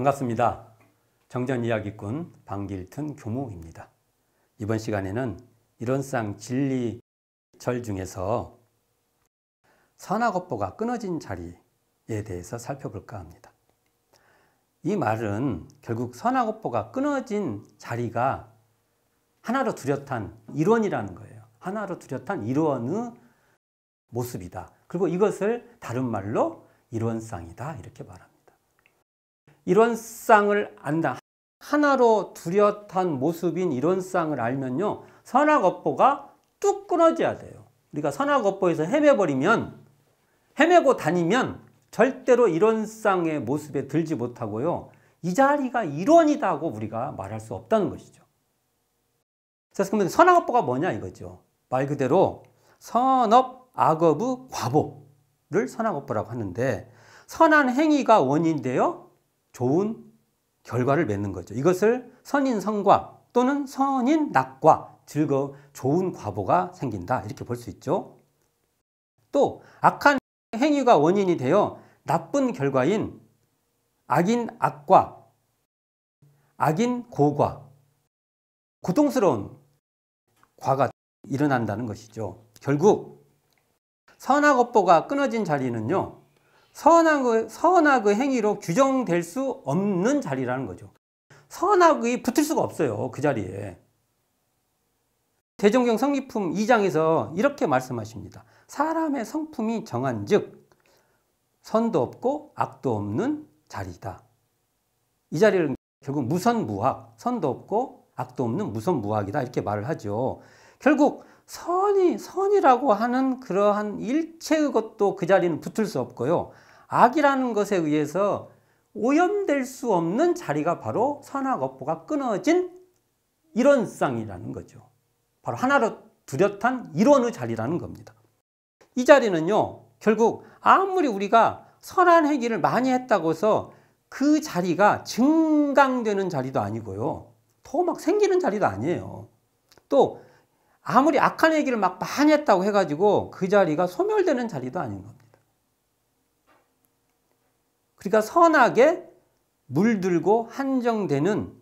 반갑습니다. 정전이야기꾼 방길튼 교무입니다. 이번 시간에는 이론상 진리절 중에서 선악업보가 끊어진 자리에 대해서 살펴볼까 합니다. 이 말은 결국 선악업보가 끊어진 자리가 하나로 뚜렷한 일원이라는 거예요. 하나로 뚜렷한 일원의 모습이다. 그리고 이것을 다른 말로 일원상이다 이렇게 말합니다. 일원상을 안다. 하나로 뚜렷한 모습인 일원상을 알면요, 선악업보가 뚝 끊어져야 돼요. 우리가 선악업보에서 헤매고 다니면 절대로 일원상의 모습에 들지 못하고요, 이 자리가 일원이다고 우리가 말할 수 없다는 것이죠. 그래서 그러면 선악업보가 뭐냐 이거죠. 말 그대로 선업, 악업의 과보를 선악업보라고 하는데, 선한 행위가 원인되어 좋은 결과를 맺는 거죠. 이것을 선인성과 또는 선인낙과 좋은 과보가 생긴다 이렇게 볼 수 있죠. 또 악한 행위가 원인이 되어 나쁜 결과인 악인 악과 악인 고과, 고통스러운 과가 일어난다는 것이죠. 결국 선악업보가 끊어진 자리는요, 선악의 행위로 규정될 수 없는 자리라는 거죠. 선악이 붙을 수가 없어요, 그 자리에. 대종경 성리품 2장에서 이렇게 말씀하십니다. 사람의 성품이 정한즉 선도 없고 악도 없는 자리다. 이 자리를 결국 무선무악, 선도 없고 악도 없는 무선무악이다 이렇게 말을 하죠. 결국 선이라고 하는 그러한 일체의 것도 그 자리는 붙을 수 없고요, 악이라는 것에 의해서 오염될 수 없는 자리가 바로 선악업보가 끊어진 일원상이라는 거죠. 바로 하나로 뚜렷한 일원의 자리라는 겁니다. 이 자리는요, 결국 아무리 우리가 선한 행위를 많이 했다고 해서 그 자리가 증강되는 자리도 아니고요, 더 막 생기는 자리도 아니에요. 또 아무리 악한 행위를 막 많이 했다고 해가지고 그 자리가 소멸되는 자리도 아닌 겁니다. 그러니까 선악에 물들고 한정되는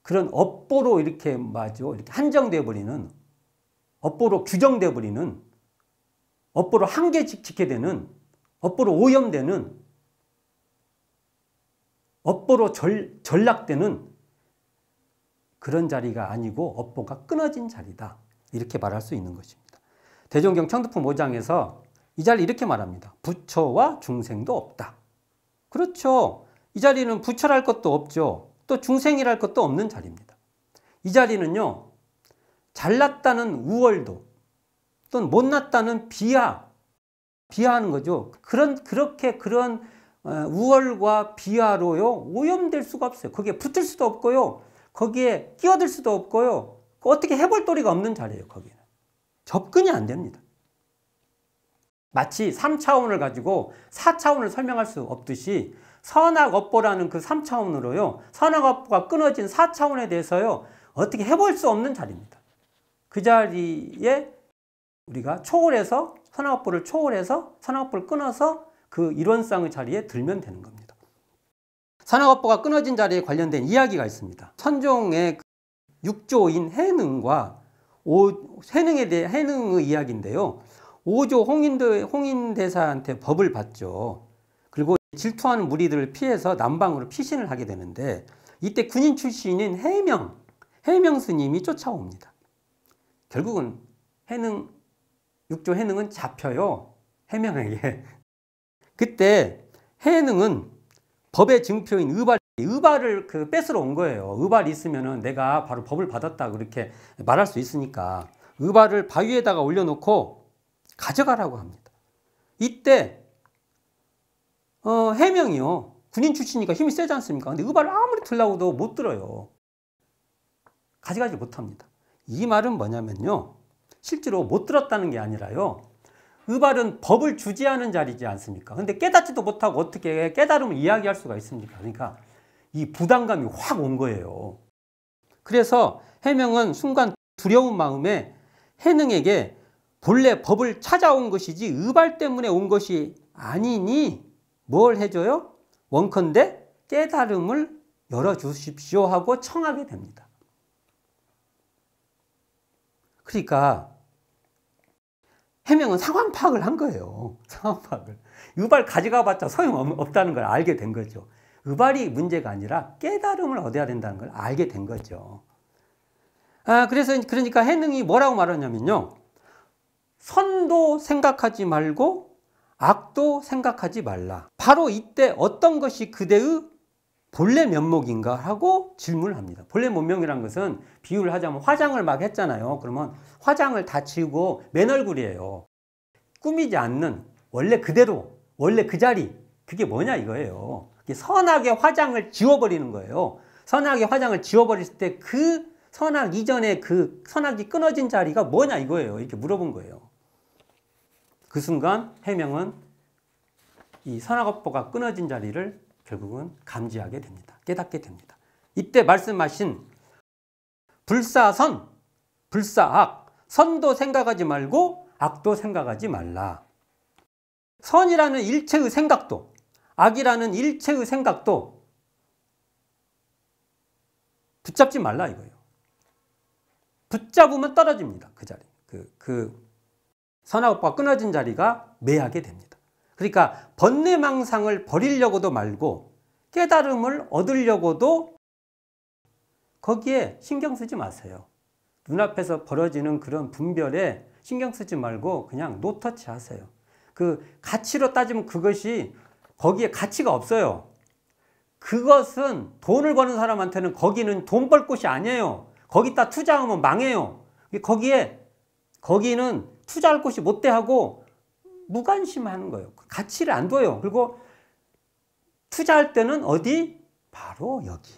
그런 업보로 이렇게 한정되어 버리는, 업보로 규정되어 버리는, 업보로 한계 지키게 되는, 업보로 오염되는, 업보로 전락되는 그런 자리가 아니고 업보가 끊어진 자리다 이렇게 말할 수 있는 것입니다. 대종경 청두품 5장에서 이 자리 이렇게 말합니다. 부처와 중생도 없다. 그렇죠. 이 자리는 부처랄 것도 없죠. 또 중생이랄 것도 없는 자리입니다. 이 자리는요, 잘났다는 우월도 또는 못났다는 비하하는 거죠. 그런 우월과 비하로요, 오염될 수가 없어요. 거기에 붙을 수도 없고요, 거기에 끼어들 수도 없고요, 어떻게 해볼 도리가 없는 자리예요. 거기는 접근이 안 됩니다. 마치 3차원을 가지고 4차원을 설명할 수 없듯이 선악업보라는 그 3차원으로요, 선악업보가 끊어진 4차원에 대해서요, 어떻게 해볼 수 없는 자리입니다. 그 자리에 우리가 선악업보를 초월해서 선악업보를 끊어서 그 일원상의 자리에 들면 되는 겁니다. 선악업보가 끊어진 자리에 관련된 이야기가 있습니다. 선종의 6조인 해능과 해능의 이야기인데요. 5조 홍인대사한테 법을 받죠. 그리고 질투하는 무리들을 피해서 남방으로 피신을 하게 되는데, 이때 군인 출신인 해명 스님이 쫓아옵니다. 결국은 6조 해능은 잡혀요, 해명에게. 그때 해능은 법의 증표인 의발을 뺏으러 온 거예요. 의발이 있으면은 내가 바로 법을 받았다 그렇게 말할 수 있으니까 의발을 바위에다가 올려놓고 가져가라고 합니다. 이때 해명이요, 군인 출신이니까 힘이 세지 않습니까? 근데 의발을 아무리 들라고도 못 들어요. 가져가지 못합니다. 이 말은 뭐냐면요, 실제로 못 들었다는 게 아니라요, 의발은 법을 주지하는 자리지 않습니까? 근데 깨닫지도 못하고 어떻게 깨달음을 이야기할 수가 있습니까? 그러니까 이 부담감이 확 온 거예요. 그래서 해명은 순간 두려운 마음에 해능에게 본래 법을 찾아온 것이지 의발 때문에 온 것이 아니니 뭘 해줘요? 원컨대 깨달음을 열어주십시오 하고 청하게 됩니다. 그러니까 해명은 상황 파악을 한 거예요. 상황 파악을. 의발 가져가봤자 소용없다는 걸 알게 된 거죠. 의발이 문제가 아니라 깨달음을 얻어야 된다는 걸 알게 된 거죠. 그러니까 해능이 뭐라고 말하냐면요. 선도 생각하지 말고 악도 생각하지 말라. 바로 이때 어떤 것이 그대의 본래 면목인가 하고 질문을 합니다. 본래 면목이라는 것은 비유를 하자면 화장을 막 했잖아요. 그러면 화장을 다 지우고 맨 얼굴이에요. 꾸미지 않는 원래 그대로, 원래 그 자리, 그게 뭐냐 이거예요. 선악의 화장을 지워버리는 거예요. 선악의 화장을 지워버렸을 때 그 선악 이전에 그 선악이 끊어진 자리가 뭐냐 이거예요. 이렇게 물어본 거예요. 그 순간 해명은 이 선악업보가 끊어진 자리를 결국은 감지하게 됩니다. 깨닫게 됩니다. 이때 말씀하신 불사선, 불사악, 선도 생각하지 말고 악도 생각하지 말라. 선이라는 일체의 생각도, 악이라는 일체의 생각도 붙잡지 말라 이거예요. 붙잡으면 떨어집니다. 그 자리. 선악업보가 끊어진 자리가 매하게 됩니다. 그러니까 번뇌망상을 버리려고도 말고 깨달음을 얻으려고도 거기에 신경 쓰지 마세요. 눈앞에서 벌어지는 그런 분별에 신경 쓰지 말고 그냥 노터치 하세요. 그 가치로 따지면 그것이 거기에 가치가 없어요. 그것은 돈을 버는 사람한테는 거기는 돈 벌 곳이 아니에요. 거기다 투자하면 망해요. 거기는 투자할 곳이 못 돼 하고 무관심하는 거예요. 가치를 안 둬요. 그리고 투자할 때는 어디? 바로 여기.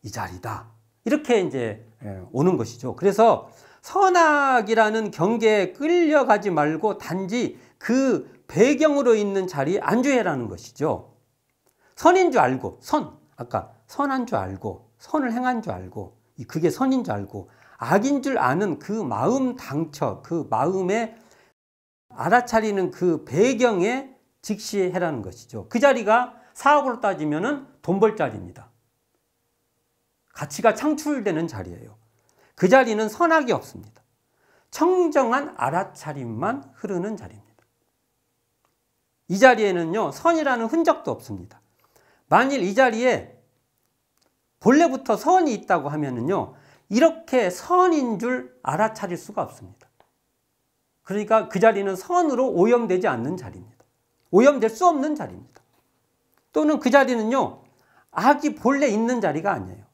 이 자리다. 이렇게 이제 오는 것이죠. 그래서 선악이라는 경계에 끌려가지 말고 단지 그 배경으로 있는 자리에 안주해라는 것이죠. 선인 줄 알고, 아까 선한 줄 알고, 선을 행한 줄 알고, 그게 선인 줄 알고, 악인 줄 아는 그 마음 당처, 그 마음에 알아차리는 그 배경에 직시해라는 것이죠. 그 자리가 사업으로 따지면은 돈 벌 자리입니다. 가치가 창출되는 자리예요. 그 자리는 선악이 없습니다. 청정한 알아차림만 흐르는 자리입니다. 이 자리에는요, 선이라는 흔적도 없습니다. 만일 이 자리에 본래부터 선이 있다고 하면은요, 이렇게 선인 줄 알아차릴 수가 없습니다. 그러니까 그 자리는 선으로 오염되지 않는 자리입니다. 오염될 수 없는 자리입니다. 또는 그 자리는요, 악이 본래 있는 자리가 아니에요.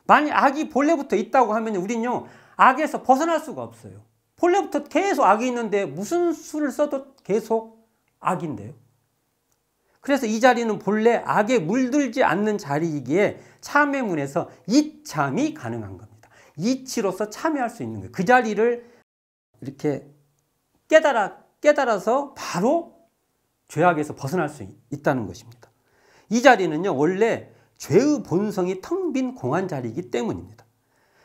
만약 악이 본래부터 있다고 하면 우리는요, 악에서 벗어날 수가 없어요. 본래부터 계속 악이 있는데 무슨 수를 써도 계속 악인데요. 그래서 이 자리는 본래 악에 물들지 않는 자리이기에 참회문에서 이참이 가능한 겁니다. 이치로서 참회할 수 있는 거예요. 그 자리를 이렇게 깨달아서 바로 죄악에서 벗어날 수 있다는 것입니다. 이 자리는요, 원래 죄의 본성이 텅 빈 공한 자리이기 때문입니다.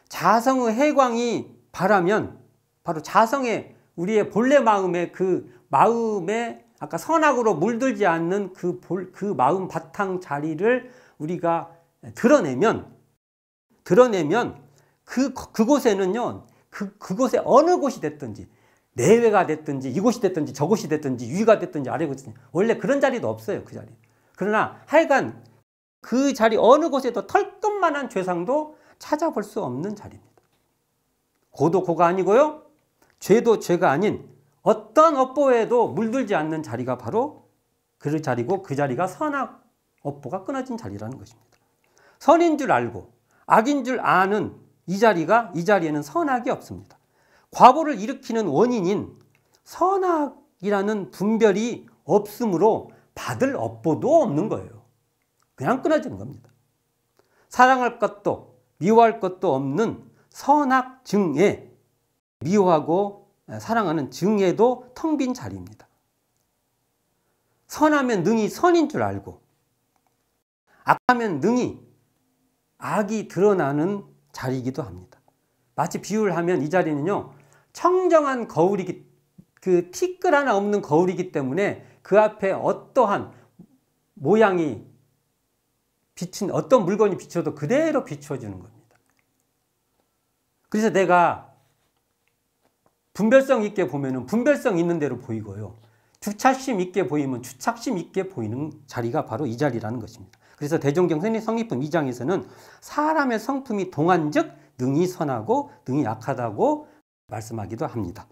자성의 해광이 바라면 바로 자성의 우리의 본래 마음의 그 마음에 아까 선악으로 물들지 않는 그 마음 바탕 자리를 우리가 드러내면 그곳에는요, 그곳에 어느 곳이 됐든지 내외가 됐든지 이곳이 됐든지 저곳이 됐든지 위가 됐든지 아래가 됐든지 원래 그런 자리도 없어요. 그 자리. 그러나 하여간 그 자리 어느 곳에도 털끝만한 죄상도 찾아볼 수 없는 자리입니다. 고도 고가 아니고요, 죄도 죄가 아닌 어떤 업보에도 물들지 않는 자리가 바로 그 자리고, 그 자리가 선악 업보가 끊어진 자리라는 것입니다. 선인 줄 알고 악인 줄 아는 이 자리에는 선악이 없습니다. 과보를 일으키는 원인인 선악이라는 분별이 없으므로 받을 업보도 없는 거예요. 그냥 끊어지는 겁니다. 사랑할 것도 미워할 것도 없는 선악 증에, 미워하고 사랑하는 증에도 텅 빈 자리입니다. 선하면 능히 선인 줄 알고 악하면 능히 악이 드러나는 자리이기도 합니다. 마치 비유를 하면 이 자리는요, 청정한 거울이기, 그 티끌 하나 없는 거울이기 때문에 그 앞에 어떠한 모양이 비춘 어떤 물건이 비춰도 그대로 비춰주는 겁니다. 그래서 내가 분별성 있게 보면은 분별성 있는 대로 보이고요. 주착심 있게 보이면 주착심 있게 보이는 자리가 바로 이 자리라는 것입니다. 그래서 대종경 성립품 2장에서는 사람의 성품이 동안즉 능히 선하고 능히 악하다고 말씀하기도 합니다.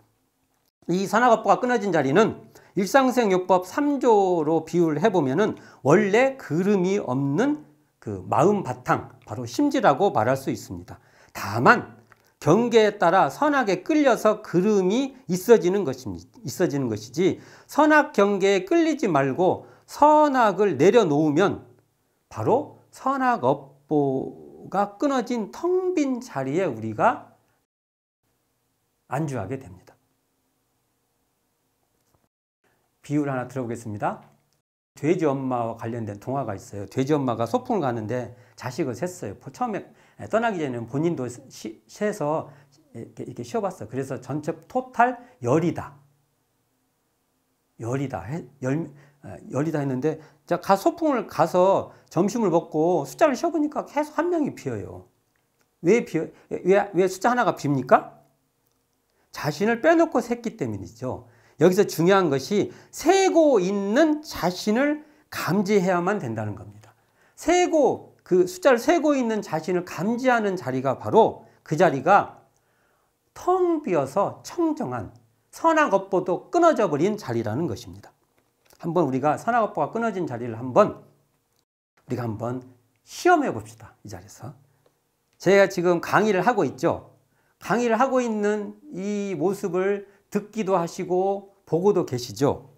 이 선악업보가 끊어진 자리는 일상생요법 3조로 비유를 해보면은 원래 그름이 없는 그 마음 바탕, 바로 심지라고 말할 수 있습니다. 다만 경계에 따라 선악에 끌려서 그름이 있어지는 것이지 선악 경계에 끌리지 말고 선악을 내려놓으면 바로 선악업보가 끊어진 텅 빈 자리에 우리가 안주하게 됩니다. 비유를 하나 들어보겠습니다. 돼지 엄마와 관련된 동화가 있어요. 돼지 엄마가 소풍을 가는데 자식을 셌어요. 처음에 떠나기 전에는 본인도 세서 이렇게 쉬어봤어요. 그래서 전체 토탈 10이다. 10이다 했는데 소풍을 가서 점심을 먹고 숫자를 쉬어보니까 계속 한 명이 비어요. 왜 숫자 하나가 빕니까? 자신을 빼놓고 셌기 때문이죠. 여기서 중요한 것이 세고 있는 자신을 감지해야만 된다는 겁니다. 그 숫자를 세고 있는 자신을 감지하는 자리가 바로 그 자리가 텅 비어서 청정한 선악업보도 끊어져 버린 자리라는 것입니다. 한번 우리가 선악업보가 끊어진 자리를 우리가 한번 시험해 봅시다. 이 자리에서. 제가 지금 강의를 하고 있죠. 강의를 하고 있는 이 모습을 듣기도 하시고 보고도 계시죠.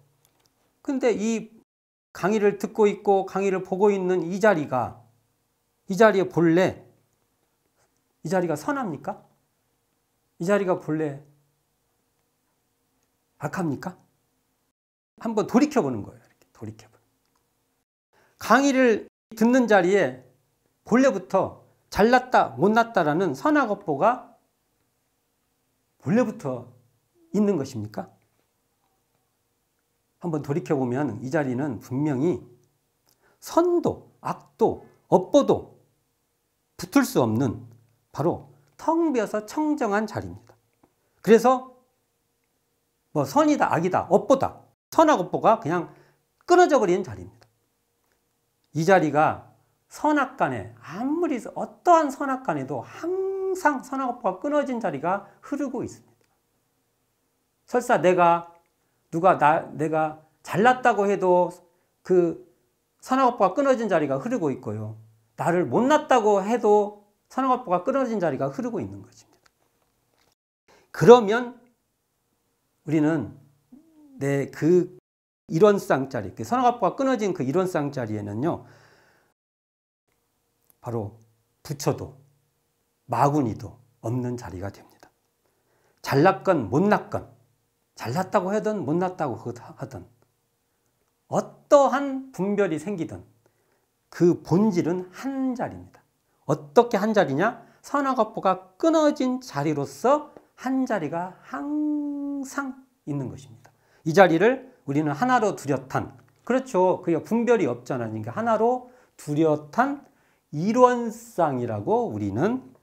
근데 이 강의를 듣고 있고 강의를 보고 있는 이 자리에 본래 이 자리가 선합니까? 이 자리가 본래 악합니까? 한번 돌이켜보는 거예요. 이렇게 돌이켜보는. 강의를 듣는 자리에 본래부터 잘났다 못났다라는 선악업보가 본래부터 있는 것입니까? 한번 돌이켜보면 이 자리는 분명히 선도, 악도, 업보도 붙을 수 없는 바로 텅 비어서 청정한 자리입니다. 그래서 선이다, 악이다, 업보다, 선악 업보가 그냥 끊어져 버리는 자리입니다. 이 자리가 선악간에 아무리 어떠한 선악간에도 항상 선악 업보가 끊어진 자리가 흐르고 있습니다. 설사 내가 잘났다고 해도 그 선악업보가 끊어진 자리가 흐르고 있고요. 나를 못났다고 해도 선악업보가 끊어진 자리가 흐르고 있는 것입니다. 그러면 우리는 그 일원쌍자리, 그 선악업보가 끊어진 그 일원쌍자리에는요, 바로 부처도 마구니도 없는 자리가 됩니다. 잘났건 못났건, 잘났다고 하든 못났다고 하든 어떠한 분별이 생기든 그 본질은 한 자리입니다. 어떻게 한 자리냐? 선악업보가 끊어진 자리로서 한 자리가 항상 있는 것입니다. 이 자리를 우리는 하나로 뚜렷한, 그렇죠. 그게 분별이 없잖아요. 그러니까 하나로 뚜렷한 일원쌍이라고 우리는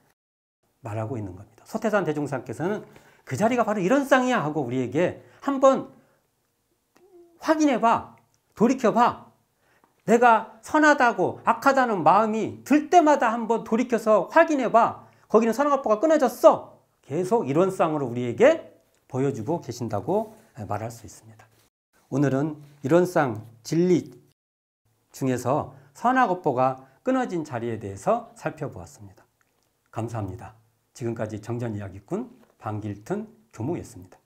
말하고 있는 겁니다. 소태산 대종사께서는 그 자리가 바로 일원쌍이야 하고 우리에게 한번 확인해봐, 돌이켜봐. 내가 선하다고 악하다는 마음이 들 때마다 한번 돌이켜서 확인해봐. 거기는 선악업보가 끊어졌어. 계속 일원쌍으로 우리에게 보여주고 계신다고 말할 수 있습니다. 오늘은 일원쌍 진리 중에서 선악업보가 끊어진 자리에 대해서 살펴보았습니다. 감사합니다. 지금까지 정전이야기꾼 방길튼 교무였습니다.